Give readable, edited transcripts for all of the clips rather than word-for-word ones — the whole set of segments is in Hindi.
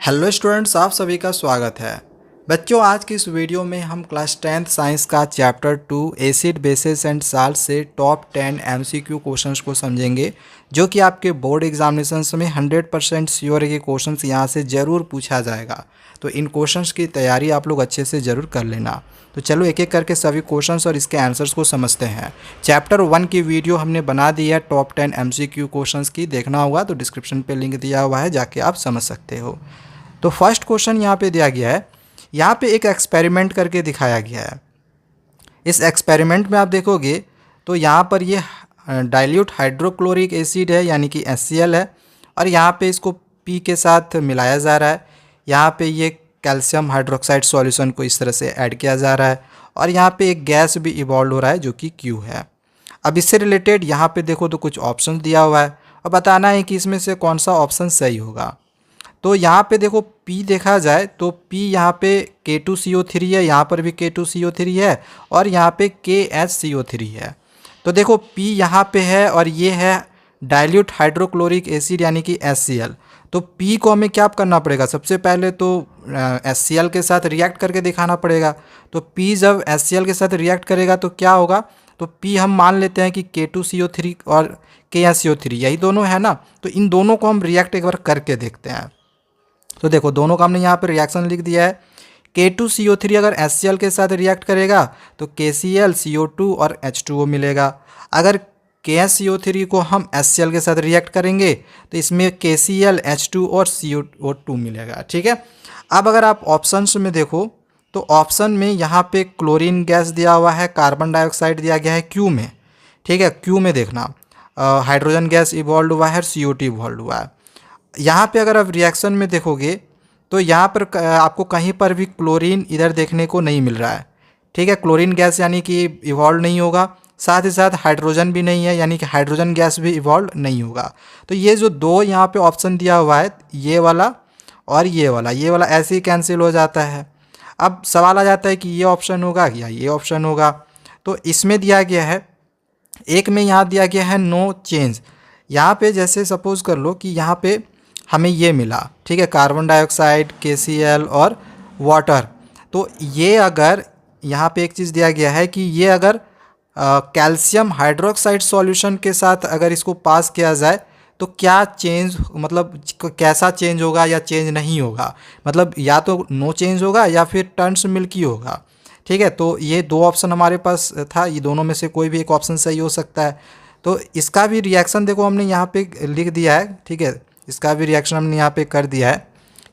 हेलो स्टूडेंट्स, आप सभी का स्वागत है। बच्चों, आज की इस वीडियो में हम क्लास 10th साइंस का chapter 2 acid basis and salt से टॉप 10 एमसीक्यू क्वेश्चंस को समझेंगे, जो कि आपके बोर्ड एग्जामिनेशंस में 100% श्योर है कि क्वेश्चंस यहाँ से ज़रूर पूछा जाएगा। तो इन क्वेश्चंस की तैयारी आप लोग अच्छे से ज़रूर कर लेना। तो चलो एक एक करके सभी क्वेश्चंस और इसके आंसर्स को समझते हैं। चैप्टर 1 की वीडियो हमने बना दी है टॉप 10 एमसीक्यू क्वेश्चंस की, देखना होगा तो डिस्क्रिप्शन पे लिंक दिया हुआ है, जाके आप समझ सकते हो। तो फर्स्ट क्वेश्चन यहाँ पे दिया गया है। यहाँ पे एक एक्सपेरिमेंट करके दिखाया गया है। इस एक्सपेरिमेंट में आप देखोगे तो यहाँ पर ये डाइल्यूट हाइड्रोक्लोरिक एसिड है, यानी कि HCl है, और यहाँ पे इसको P के साथ मिलाया जा रहा है। यहाँ पे ये कैल्शियम हाइड्रोक्साइड सॉल्यूशन को इस तरह से ऐड किया जा रहा है, और यहाँ पे एक गैस भी इवॉल्व हो रहा है जो कि Q है। अब इससे रिलेटेड यहाँ पे देखो तो कुछ ऑप्शन दिया हुआ है और बताना है कि इसमें से कौन सा ऑप्शन सही होगा। तो यहाँ पे देखो P देखा जाए तो P यहाँ पे K2CO3 है, यहाँ पर भी K2CO3 है, और यहाँ पे KHCO3 है। तो देखो P यहाँ पे है और ये है डाइल्यूट हाइड्रोक्लोरिक एसिड यानी कि HCl। तो P को हमें क्या करना पड़ेगा, सबसे पहले तो HCl के साथ रिएक्ट करके दिखाना पड़ेगा। तो P जब HCl के साथ रिएक्ट करेगा तो क्या होगा, तो P हम मान लेते हैं कि K2CO3 और KHCO3 यही दोनों है ना। तो इन दोनों को हम रिएक्ट एक बार करके देखते हैं। तो देखो दोनों का हमने यहाँ पर रिएक्शन लिख दिया है। K2CO3 अगर HCl के साथ रिएक्ट करेगा तो KCl CO2 और H2O मिलेगा। अगर KHCO3 को हम HCl के साथ रिएक्ट करेंगे तो इसमें KCl H2 और CO2 मिलेगा। ठीक है। अब अगर आप ऑप्शंस में देखो तो ऑप्शन में यहाँ पे क्लोरीन गैस दिया हुआ है, कार्बन डाइऑक्साइड दिया गया है Q में। ठीक है, Q में देखना हाइड्रोजन गैस इवॉल्व हुआ है, CO2 इवॉल्व हुआ है। यहाँ पे अगर आप रिएक्शन में देखोगे तो यहाँ पर आपको कहीं पर भी क्लोरीन इधर देखने को नहीं मिल रहा है। ठीक है, क्लोरीन गैस यानी कि इवॉल्व नहीं होगा, साथ ही साथ हाइड्रोजन भी नहीं है, यानी कि हाइड्रोजन गैस भी इवॉल्व नहीं होगा। तो ये जो दो यहाँ पे ऑप्शन दिया हुआ है, ये वाला और ये वाला ऐसे ही कैंसिल हो जाता है। अब सवाल आ जाता है कि ये ऑप्शन होगा या ये ऑप्शन होगा। तो इसमें दिया गया है, एक में यहाँ दिया गया है नो चेंज। यहाँ पे जैसे सपोज कर लो कि यहाँ पे हमें ये मिला, ठीक है, कार्बन डाइऑक्साइड, KCl और वाटर। तो ये अगर यहाँ पे एक चीज़ दिया गया है कि ये अगर कैल्शियम हाइड्रोक्साइड सॉल्यूशन के साथ अगर इसको पास किया जाए तो क्या चेंज, मतलब कैसा चेंज होगा या चेंज नहीं होगा, मतलब या तो नो चेंज होगा या फिर टर्न्स मिल्की होगा। ठीक है, तो ये दो ऑप्शन हमारे पास था, ये दोनों में से कोई भी एक ऑप्शन सही हो सकता है। तो इसका भी रिएक्शन देखो हमने यहाँ पे लिख दिया है। ठीक है, इसका भी रिएक्शन हमने यहाँ पे कर दिया है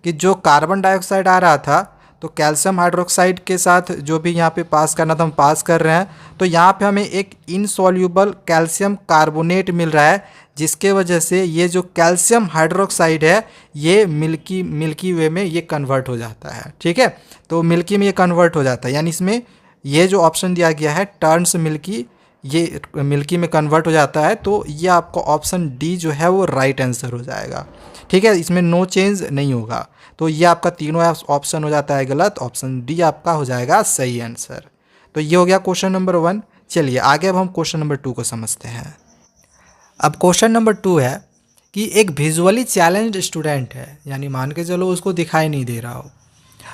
कि जो कार्बन डाइऑक्साइड आ रहा था तो कैल्शियम हाइड्रोक्साइड के साथ जो भी यहाँ पे पास करना था हम पास कर रहे हैं। तो यहाँ पे हमें एक इनसॉल्यूबल कैल्शियम कार्बोनेट मिल रहा है, जिसके वजह से ये जो कैल्शियम हाइड्रोक्साइड है ये मिल्की वे में ये कन्वर्ट हो जाता है। ठीक है, तो मिल्की में ये कन्वर्ट हो जाता है, यानी इसमें ये जो ऑप्शन दिया गया है टर्न्स मिल्की, ये मिल्की में कन्वर्ट हो जाता है। तो ये आपका ऑप्शन डी जो है वो राइट आंसर हो जाएगा। ठीक है, इसमें नो चेंज नहीं होगा। तो ये आपका तीनों ऑप्शन हो जाता है गलत, ऑप्शन डी आपका हो जाएगा सही आंसर। तो ये हो गया क्वेश्चन नंबर 1। चलिए आगे अब हम क्वेश्चन नंबर 2 को समझते हैं। अब क्वेश्चन नंबर 2 है कि एक विजुअली चैलेंज्ड स्टूडेंट है, यानी मान के चलो उसको दिखाई नहीं दे रहा हो।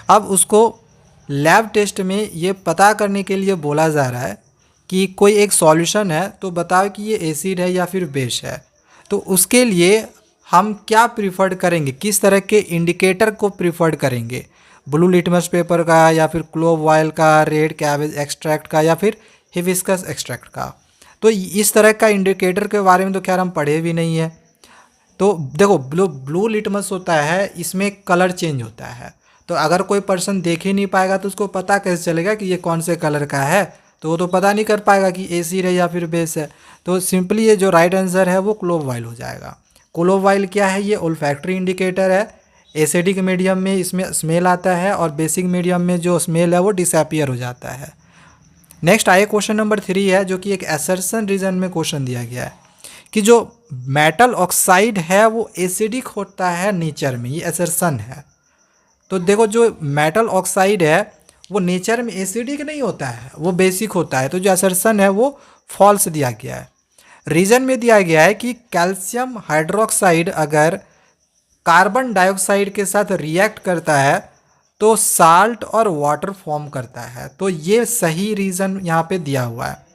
अब उसको लैब टेस्ट में ये पता करने के लिए बोला जा रहा है कि कोई एक सॉल्यूशन है, तो बताओ कि ये एसिड है या फिर बेस है। तो उसके लिए हम क्या प्रीफर्ड करेंगे, किस तरह के इंडिकेटर को प्रीफर्ड करेंगे, ब्लू लिटमस पेपर का या फिर क्लोव ऑयल का, रेड कैबेज एक्सट्रैक्ट का या फिर हिबिस्कस एक्सट्रैक्ट का। तो इस तरह का इंडिकेटर के बारे में तो खैर हम पढ़े भी नहीं है। तो देखो ब्लू लिटमस होता है, इसमें कलर चेंज होता है। तो अगर कोई पर्सन देख ही नहीं पाएगा तो उसको पता कैसे चलेगा कि ये कौन से कलर का है, तो वो तो पता नहीं कर पाएगा कि एसिड है या फिर बेस है। तो सिंपली ये जो राइट आंसर है वो क्लोव ऑयल हो जाएगा। क्लोव ऑयल क्या है, ये ओल्फैक्टरी इंडिकेटर है। एसिडिक मीडियम में इसमें स्मेल आता है और बेसिक मीडियम में जो स्मेल है वो डिसअपीयर हो जाता है। नेक्स्ट आइए क्वेश्चन नंबर 3 है, जो कि एक असर्शन रीजन में क्वेश्चन दिया गया है कि जो मेटल ऑक्साइड है वो एसिडिक होता है नेचर में, ये असर्शन है। तो देखो जो मेटल ऑक्साइड है वो नेचर में एसिडिक नहीं होता है, वो बेसिक होता है। तो जो असर्शन है वो फॉल्स दिया गया है। रीजन में दिया गया है कि कैल्शियम हाइड्रोक्साइड अगर कार्बन डाइऑक्साइड के साथ रिएक्ट करता है तो साल्ट और वाटर फॉर्म करता है। तो ये सही रीज़न यहाँ पे दिया हुआ है।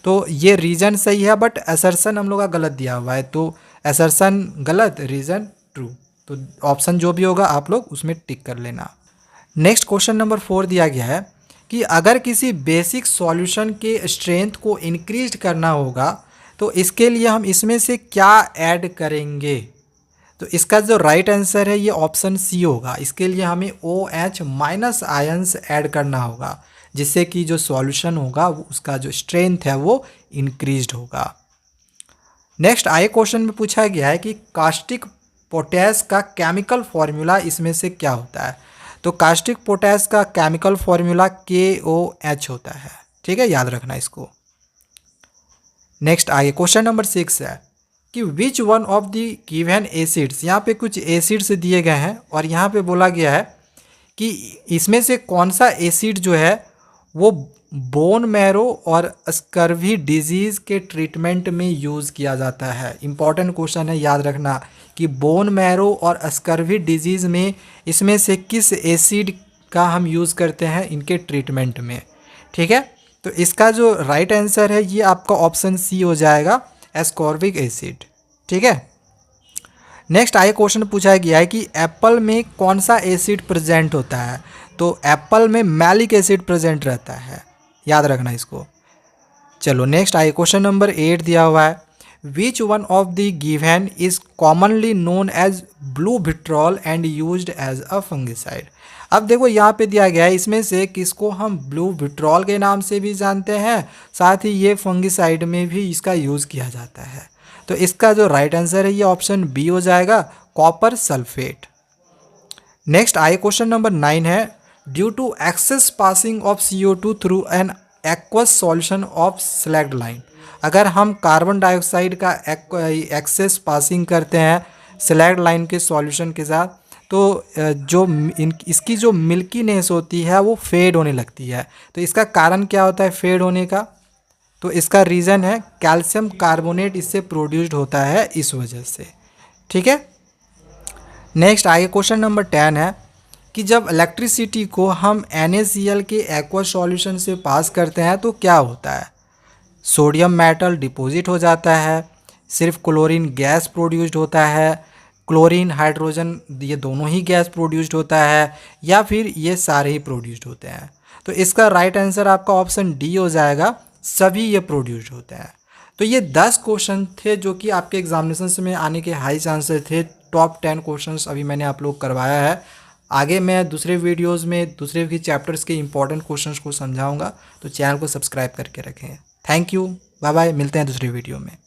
तो ये रीज़न सही है बट असर्शन हम लोग का गलत दिया हुआ है। तो असर्शन गलत, रीज़न ट्रू। तो ऑप्शन जो भी होगा आप लोग उसमें टिक कर लेना। नेक्स्ट क्वेश्चन नंबर 4 दिया गया है कि अगर किसी बेसिक सॉल्यूशन के स्ट्रेंथ को इंक्रीज करना होगा तो इसके लिए हम इसमें से क्या ऐड करेंगे। तो इसका जो राइट आंसर है ये ऑप्शन सी होगा। इसके लिए हमें OH माइनस आयंस ऐड करना होगा जिससे कि जो सॉल्यूशन होगा उसका जो स्ट्रेंथ है वो इंक्रीज्ड होगा। नेक्स्ट आए क्वेश्चन में पूछा गया है कि कास्टिक पोटैश का केमिकल फॉर्मूला इसमें से क्या होता है। तो कास्टिक पोटैश का केमिकल फॉर्मूला KOH होता है। ठीक है, याद रखना इसको। नेक्स्ट आगे क्वेश्चन नंबर 6 है कि विच one of the given acids, यहाँ पे कुछ एसिड्स दिए गए हैं और यहाँ पे बोला गया है कि इसमें से कौन सा एसिड जो है वो बोन मैरो और स्कर्वी डिजीज़ के ट्रीटमेंट में यूज़ किया जाता है। इंपॉर्टेंट क्वेश्चन है, याद रखना कि बोन मैरो और स्कर्वी डिजीज़ में इसमें से किस एसिड का हम यूज़ करते हैं इनके ट्रीटमेंट में। ठीक है, तो इसका जो राइट आंसर है ये आपका ऑप्शन सी हो जाएगा, एस्कॉर्बिक एसिड। ठीक है, नेक्स्ट आगे क्वेश्चन पूछा गया है कि एप्पल में कौन सा एसिड प्रेजेंट होता है। तो एप्पल में मैलिक एसिड प्रेजेंट रहता है, याद रखना इसको। चलो नेक्स्ट आगे क्वेश्चन नंबर 8 दिया हुआ है, which one of the given is commonly known as blue vitriol and used as a fungicide. अब देखो यहाँ पे दिया गया है इसमें से किसको हम ब्लू विट्रॉल के नाम से भी जानते हैं, साथ ही ये फंगिसाइड में भी इसका यूज़ किया जाता है। तो इसका जो राइट आंसर है ये ऑप्शन बी हो जाएगा, कॉपर सल्फेट। नेक्स्ट आए क्वेश्चन नंबर 9 है, due to excess passing of CO2 through an aqueous solution of slaked lime. अगर हम कार्बन डाइऑक्साइड का एक्सेस पासिंग करते हैं स्लैग्ड लाइन के सॉल्यूशन के साथ तो जो इसकी जो मिल्कीनेस होती है वो फेड होने लगती है। तो इसका कारण क्या होता है फेड होने का। तो इसका रीज़न है कैल्शियम कार्बोनेट इससे प्रोड्यूस्ड होता है इस वजह से। ठीक है, नेक्स्ट आगे क्वेश्चन नंबर 10 है कि जब इलेक्ट्रिसिटी को हम NaCl के एक्वा सॉल्यूशन से पास करते हैं तो क्या होता है। सोडियम मेटल डिपॉजिट हो जाता है, सिर्फ क्लोरीन गैस प्रोड्यूस्ड होता है, क्लोरीन हाइड्रोजन ये दोनों ही गैस प्रोड्यूस्ड होता है, या फिर ये सारे ही प्रोड्यूस्ड होते हैं। तो इसका राइट आंसर आपका ऑप्शन डी हो जाएगा, सभी ये प्रोड्यूस्ड होते हैं। तो ये 10 क्वेश्चन थे जो कि आपके एग्जामिनेशन में आने के हाई चांसेस थे। टॉप 10 क्वेश्चंस अभी मैंने आप लोग करवाया है। आगे मैं दूसरे वीडियोस में दूसरे भी चैप्टर्स के इंपॉर्टेंट क्वेश्चंस को समझाऊंगा, तो चैनल को सब्सक्राइब करके रखें। थैंक यू, बाय बाय, मिलते हैं दूसरे वीडियो में।